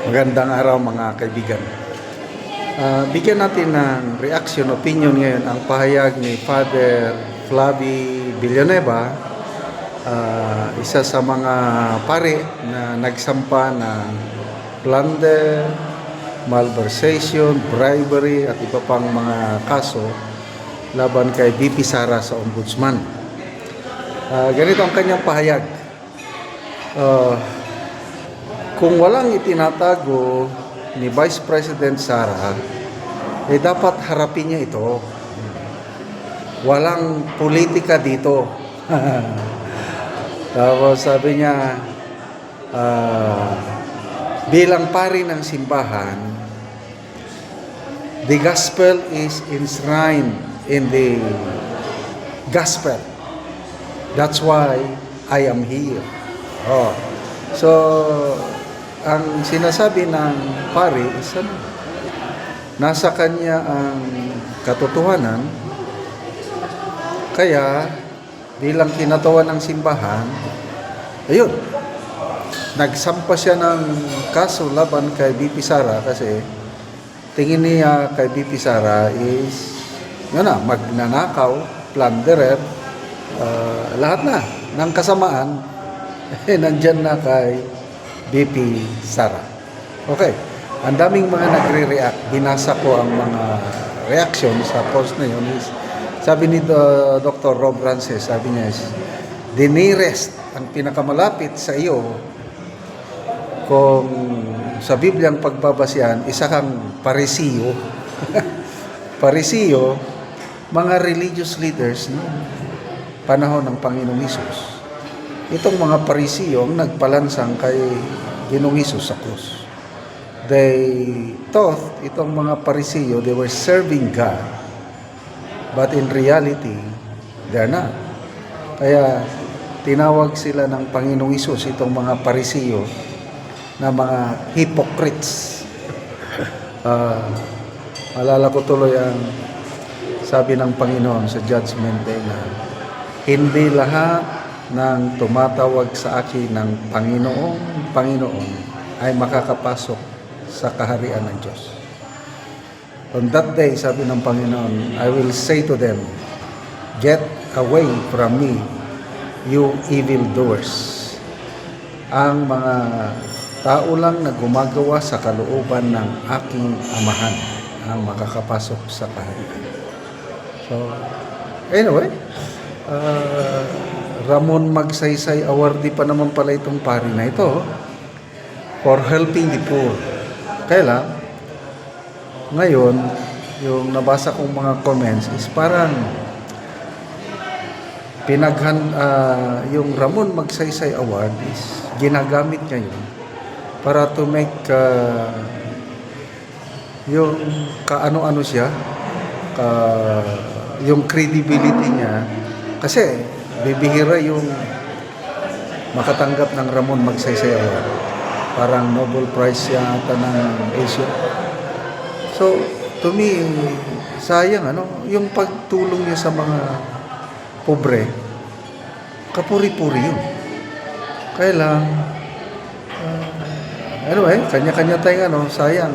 Magandang araw mga kaibigan. Bigyan natin ng reaction, opinion ngayon ang pahayag ni Father Flavi Villanueva, isa sa mga pari na nagsampa ng plunder, malversation, bribery at iba pang mga kaso laban kay VP Sara sa Ombudsman. Ganito ang kanyang pahayag. Kung walang itinatago ni Vice President Sara, dapat harapin niya ito. Walang politika dito. Tapos sabi niya, bilang pari ng simbahan, the gospel is enshrined in the gospel. That's why I am here. So, ang sinasabi ng pari is nasa kanya ang katotohanan, kaya bilang kinatawan ng simbahan, ayun, nagsampa siya ng kaso laban kay VP Sara kasi tingin niya kay VP Sara is magnanakaw, plunderer, lahat na ng kasamaan nandyan na kay VP Sara. Okay. Ang daming mga nagre-react. Binasa ko ang mga reaction sa post na yun. Sabi ni Dr. Rob Francis, sabi niya, the nearest, ang pinakamalapit sa iyo, kung sa Bibliang pagbabasihan, isa kang parisiyo. Parisiyo, mga religious leaders no, panahon ng Panginoong Hesus. Itong mga parisiyo ang nagpalansang kay Ginoong Hesus sa krus. They thought, itong mga parisiyo, they were serving God. But in reality, they're not. Kaya tinawag sila ng Panginoong Hesus, itong mga parisiyo, na mga hypocrites. Alala ko tuloy ang sabi ng Panginoon sa Judgment Day na hindi lahat ng tumatawag sa akin ng Panginoon ay makakapasok sa kaharian ng Diyos. On that day, sabi ng Panginoon, I will say to them, get away from me, you evildoers. Ang mga tao lang na gumagawa sa kalooban ng aking amahan ang makakapasok sa kaharian. So, anyway, Ramon Magsaysay awardee pa naman pala itong pari na ito for helping the poor. Kaya lang, ngayon, yung nabasa kong mga comments is parang yung Ramon Magsaysay Award is ginagamit niya yun para to make yung kaano-ano siya, yung credibility niya. Kasi bibihira yung makatanggap ng Ramon Magsaysay Award. Parang Nobel Prize yata ng Asia. So, to me, sayang, yung pagtulong niya sa mga pobre, kapuri-puri yun. Kaya lang, anyway, kanya-kanya tayong sayang,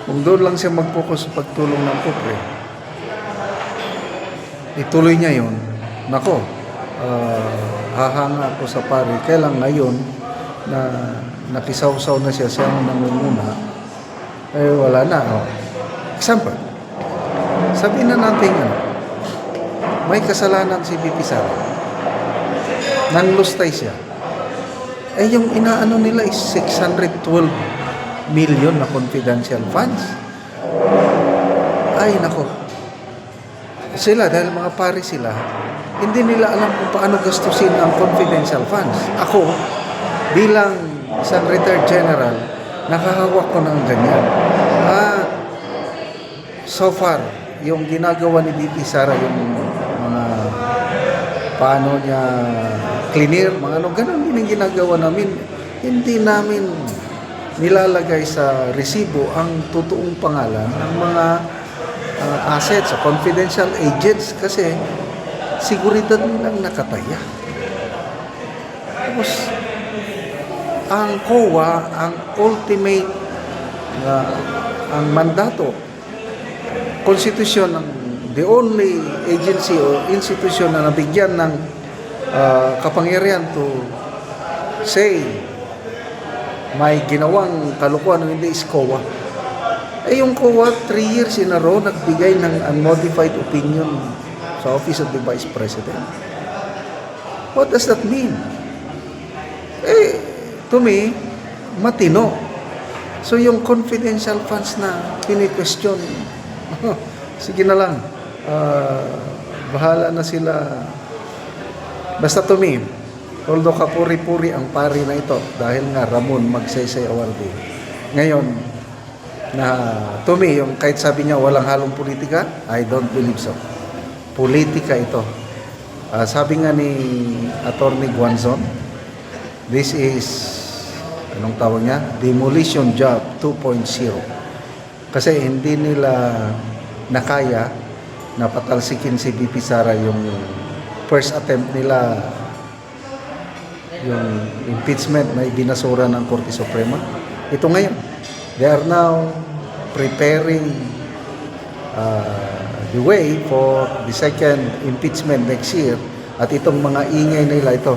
kung doon lang siya mag-focus sa pagtulong ng pobre, ituloy niya yun. Nako, hahanga ako sa pari. Kaya lang ngayon, na nakisawsaw na siya ang nangunguna, wala na. Example, sabihin na natin may kasalanan si VP Sara. Nanlustay siya. Yung inaano nila is 612 million na confidential funds. Ay, nako. Sila, dahil mga pari sila, hindi nila alam kung paano gastusin ang confidential funds. Ako, bilang isang retired general, nakahawak ko ng ganyan. So far, yung ginagawa ni VP Sara, yung mga paano niya cleaner, mga ganun din ang ginagawa namin. Hindi namin nilalagay sa resibo ang totoong pangalan ng mga assets, confidential agents, kasi seguridad nilang nakataya. Tapos, ang COA ang ultimate ang mandato, konstitusyon ng the only agency o institution na nabigyan ng kapangyarihan to say may ginawang kalukuhan o hindi is COA. Yung COA 3 years in a row nagbigay ng unmodified opinion sa Office of the Vice President. What does that mean? To me, matino. So yung confidential funds na kini-question, sige na lang, bahala na sila. Basta to me, although kapuri-puri ang pari na ito, dahil nga Ramon Magsaysay awardee. Ngayon, na to me, yung kahit sabi niya walang halong politika, I don't believe so. Politika ito. Sabi nga ni Attorney Guanzon, this is, anong tawag niya? Demolition job 2.0. Kasi hindi nila nakaya na patalsikin si BP Sara yung first attempt nila, yung impeachment na ibinasura ng Korte Suprema. Ito ngayon, they are now preparing the way for the second impeachment next year. At itong mga ingay nila ito,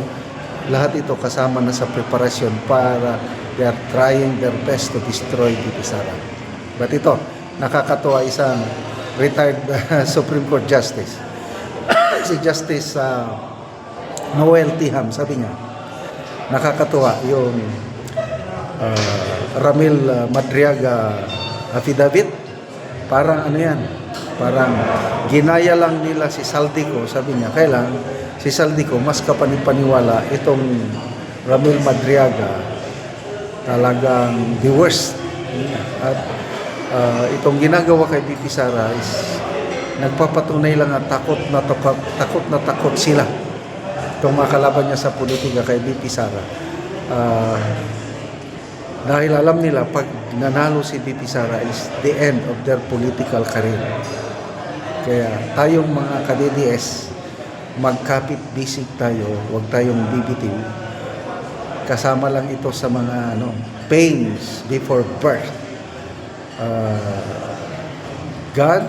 lahat ito kasama na sa preparasyon para they are trying their best to destroy BP Sara. But ito, nakakatuwa, isang retired Supreme Court Justice, si Justice Noel Tiham, sabi niya, nakakatuwa yung Ramil Madriaga affidavit, parang ano yan, parang ginaya lang nila si Saldico. Sabi niya, kailan si Saldico mas kapanipaniwala, itong Ramil Madriaga talagang the worst. At itong ginagawa kay BP Sara is nagpapatunay lang at takot na takot sila, itong mga kalaban niya sa politika kay BP Sara. Dahil alam nila pag nanalo si BP Sara is the end of their political career. Kaya tayong mga ka-DDS, magkapit bisig tayo, huwag tayong bibitiw. Kasama lang ito sa mga pains before birth. God,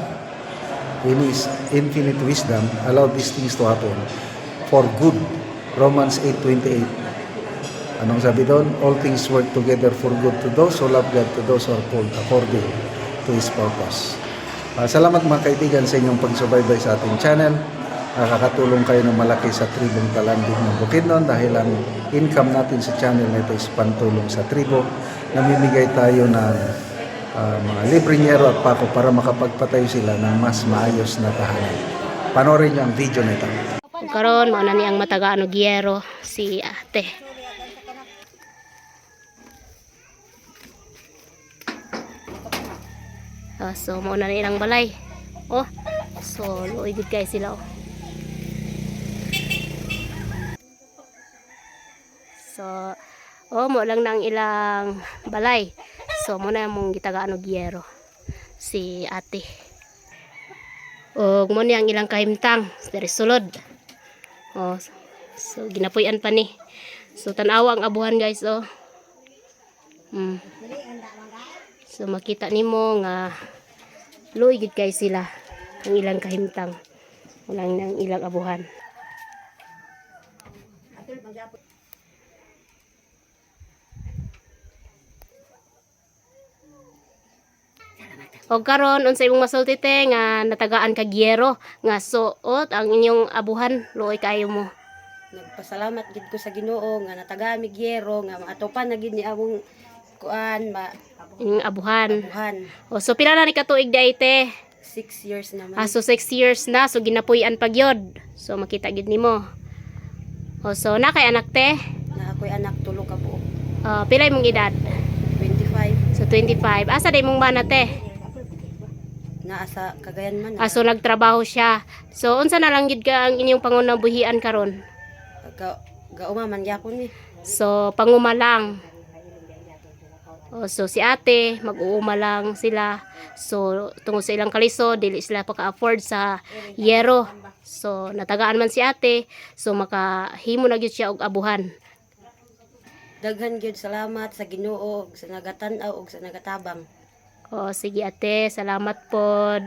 in His infinite wisdom, allowed these things to happen for good. Romans 8:28. Anong sabi doon? All things work together for good to those who love God, to those who are called according to His purpose. Salamat mga kaibigan sa inyong pagsubaybay sa ating channel. Nakakatulong kayo ng malaki sa tribong Talanding ng Bukidnon dahil ang income natin sa channel na ito is pantulong sa tribo. Namimigay tayo ng mga libreng yero at pako para makapagpatayo sila ng mas maayos na tahanan. Panoorin niyo ang video na ito. Karon mo na niyang matagaan og yero si ate. So mo na nilang balay. So luoy gud kay sila. So mo lang nang ilang balay. So mo na mong gitagaan og yero si ate. O mo niyang ilang kahimtang dari sulod. So ginapuy-an pa ni. So tan-awa ang abuhan guys. So makita nimo nga luoy gid kay sila ang ilang kahimtang, walang nang ilang abuhan. O karon unsay imong masulti te nga natagaan kag yero nga suot ang inyong abuhan luoy kayo mo. Nagpasalamat gid ko sa Ginoo nga natagaan mi yero nga maatopan na gid ni among kuan Inyong abuhan. abuhan. So pila na ni katuig day te? 6 years naman. So 6 years na, so ginapuy-an pag yod. So makita gid nimo. So na kay anak te? Na ako'y anak tulo ka po. Pila imong edad? 25. So 25. Asa day mong bana te? Naa sa Cagayan man. So nagtrabaho siya. So unsa na lang gid ka ang inyong pangunabuhian karon? Gauma man gyapon ni. So panguma lang. So si ate mag-uuma lang sila. So tungod sa ilang kaliso dili sila paka-afford sa yero. So natagaan man si ate, so makahimo na gyud siya og abuhan. daghan gyud salamat sa Ginoo ug sa nagatan-aw ug sa nagatabang. O sige ate, salamat pod.